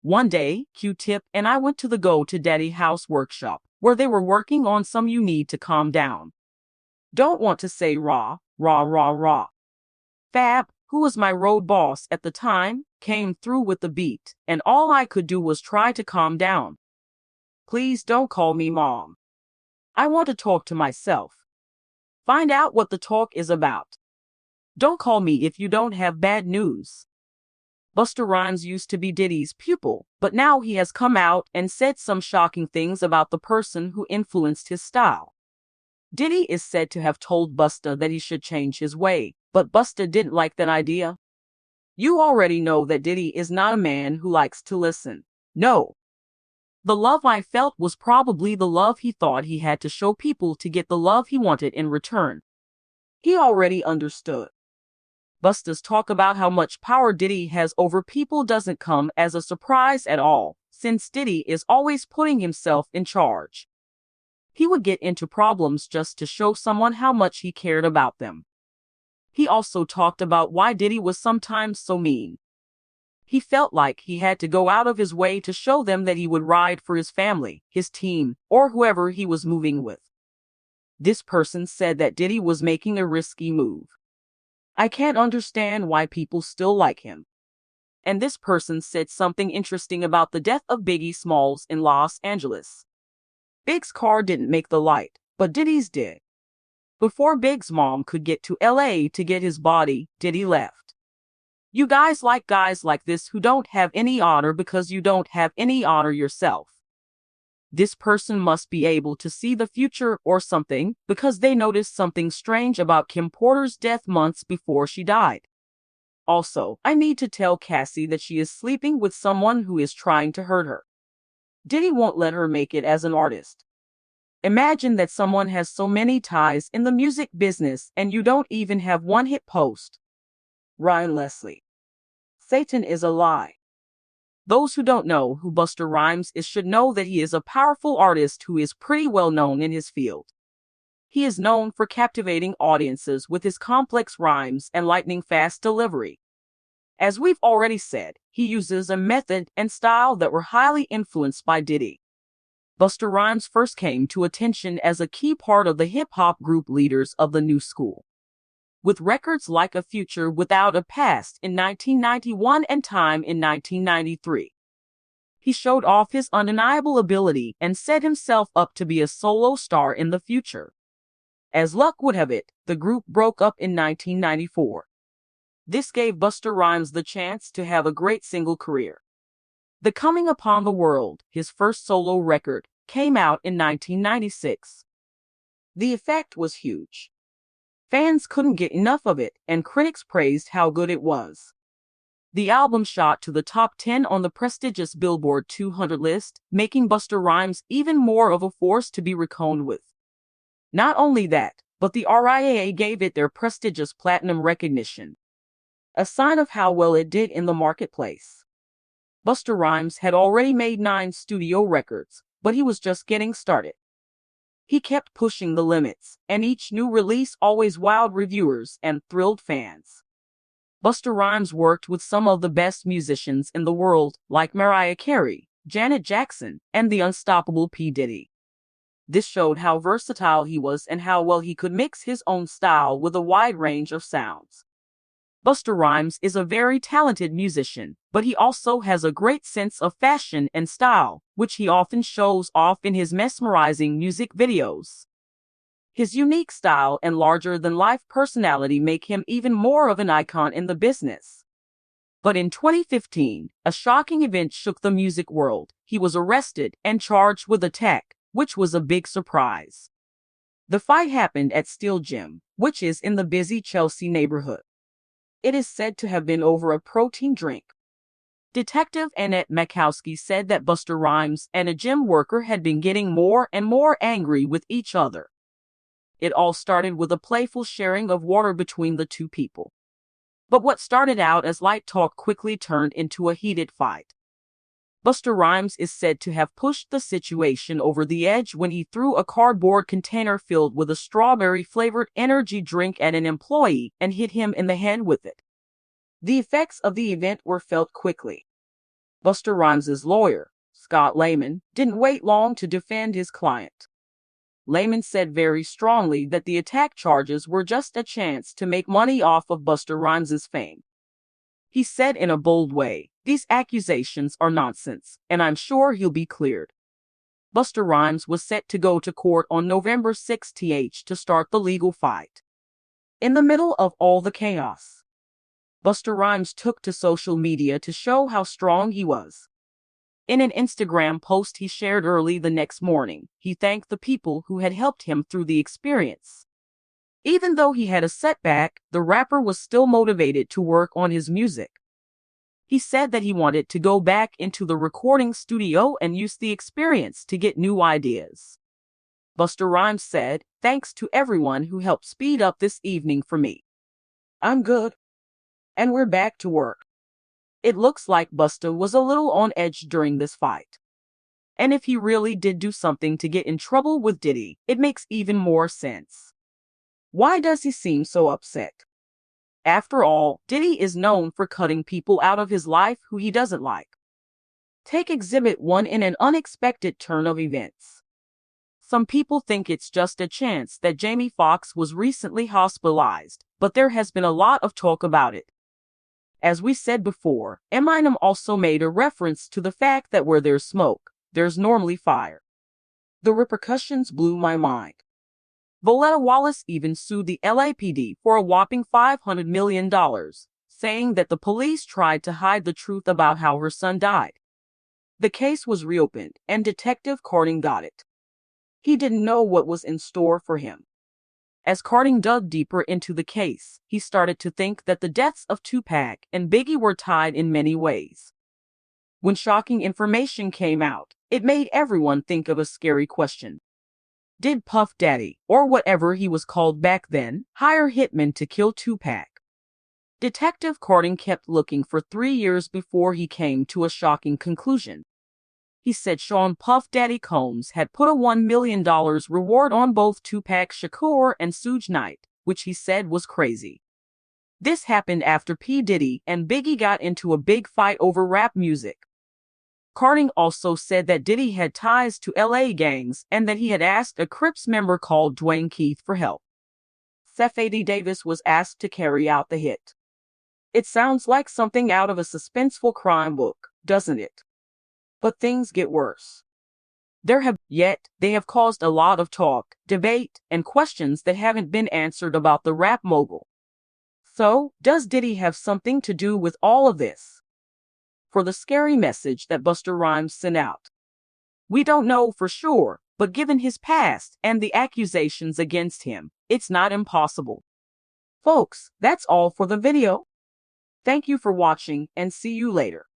One day, Q-Tip and I went to the Go to Daddy House workshop, where they were working on some You Need to Calm Down. Don't want to say raw, raw, raw, raw. Fab, who was my road boss at the time, came through with the beat, and all I could do was try to calm down. Please don't call me mom. I want to talk to myself. Find out what the talk is about. Don't call me if you don't have bad news. Busta Rhymes used to be Diddy's pupil, but now he has come out and said some shocking things about the person who influenced his style. Diddy is said to have told Busta that he should change his way, but Busta didn't like that idea. You already know that Diddy is not a man who likes to listen. No. The love I felt was probably the love he thought he had to show people to get the love he wanted in return. He already understood. Busta's talk about how much power Diddy has over people doesn't come as a surprise at all, since Diddy is always putting himself in charge. He would get into problems just to show someone how much he cared about them. He also talked about why Diddy was sometimes so mean. He felt like he had to go out of his way to show them that he would ride for his family, his team, or whoever he was moving with. This person said that Diddy was making a risky move. I can't understand why people still like him. And this person said something interesting about the death of Biggie Smalls in Los Angeles. Big's car didn't make the light, but Diddy's did. Before Big's mom could get to LA to get his body, Diddy left. You guys like this who don't have any honor because you don't have any honor yourself. This person must be able to see the future or something, because they noticed something strange about Kim Porter's death months before she died. Also, I need to tell Cassie that she is sleeping with someone who is trying to hurt her. Diddy won't let her make it as an artist. Imagine that someone has so many ties in the music business and you don't even have one hit post. Ryan Leslie. Satan is a lie. Those who don't know who Busta Rhymes is should know that he is a powerful artist who is pretty well known in his field. He is known for captivating audiences with his complex rhymes and lightning-fast delivery. As we've already said, he uses a method and style that were highly influenced by Diddy. Busta Rhymes first came to attention as a key part of the hip-hop group leaders of the New School. With records like A Future Without a Past in 1991 and Time in 1993. He showed off his undeniable ability and set himself up to be a solo star in the future. As luck would have it, the group broke up in 1994. This gave Busta Rhymes the chance to have a great single career. The Coming Upon the World, his first solo record, came out in 1996. The effect was huge. Fans couldn't get enough of it, and critics praised how good it was. The album shot to the top 10 on the prestigious Billboard 200 list, making Busta Rhymes even more of a force to be reckoned with. Not only that, but the RIAA gave it their prestigious platinum recognition. A sign of how well it did in the marketplace. Busta Rhymes had already made 9 studio records, but he was just getting started. He kept pushing the limits, and each new release always wowed reviewers and thrilled fans. Busta Rhymes worked with some of the best musicians in the world, like Mariah Carey, Janet Jackson, and the unstoppable P. Diddy. This showed how versatile he was and how well he could mix his own style with a wide range of sounds. Busta Rhymes is a very talented musician, but he also has a great sense of fashion and style, which he often shows off in his mesmerizing music videos. His unique style and larger-than-life personality make him even more of an icon in the business. But in 2015, a shocking event shook the music world. He was arrested and charged with attack, which was a big surprise. The fight happened at Steel Gym, which is in the busy Chelsea neighborhood. It is said to have been over a protein drink. Detective Annette Makowski said that Busta Rhymes and a gym worker had been getting more and more angry with each other. It all started with a playful sharing of water between the two people. But what started out as light talk quickly turned into a heated fight. Busta Rhymes is said to have pushed the situation over the edge when he threw a cardboard container filled with a strawberry-flavored energy drink at an employee and hit him in the head with it. The effects of the event were felt quickly. Busta Rhymes' lawyer, Scott Lehman, didn't wait long to defend his client. Lehman said very strongly that the attack charges were just a chance to make money off of Busta Rhymes' fame. He said in a bold way, "These accusations are nonsense, and I'm sure he'll be cleared." Busta Rhymes was set to go to court on November 6th to start the legal fight. In the middle of all the chaos, Busta Rhymes took to social media to show how strong he was. In an Instagram post he shared early the next morning, he thanked the people who had helped him through the experience. Even though he had a setback, the rapper was still motivated to work on his music. He said that he wanted to go back into the recording studio and use the experience to get new ideas. Busta Rhymes said, "Thanks to everyone who helped speed up this evening for me. I'm good. And we're back to work." It looks like Busta was a little on edge during this fight. And if he really did do something to get in trouble with Diddy, it makes even more sense. Why does he seem so upset? After all, Diddy is known for cutting people out of his life who he doesn't like. Take Exhibit 1 in an unexpected turn of events. Some people think it's just a chance that Jamie Foxx was recently hospitalized, but there has been a lot of talk about it. As we said before, Eminem also made a reference to the fact that where there's smoke, there's normally fire. The repercussions blew my mind. Voletta Wallace even sued the LAPD for a whopping $500 million, saying that the police tried to hide the truth about how her son died. The case was reopened, and Detective Carding got it. He didn't know what was in store for him. As Carding dug deeper into the case, he started to think that the deaths of Tupac and Biggie were tied in many ways. When shocking information came out, it made everyone think of a scary question. Did Puff Daddy, or whatever he was called back then, hire hitmen to kill Tupac? Detective Carding kept looking for 3 years before he came to a shocking conclusion. He said Sean Puff Daddy Combs had put a $1 million reward on both Tupac Shakur and Suge Knight, which he said was crazy. This happened after P. Diddy and Biggie got into a big fight over rap music. Carding also said that Diddy had ties to LA gangs and that he had asked a Crips member called Dwayne Keith for help. Safety Davis was asked to carry out the hit. It sounds like something out of a suspenseful crime book, doesn't it? But things get worse. They have caused a lot of talk, debate, and questions that haven't been answered about the rap mogul. So, does Diddy have something to do with all of this? For the scary message that Busta Rhymes sent out? We don't know for sure, but given his past and the accusations against him, it's not impossible. Folks, that's all for the video. Thank you for watching and see you later.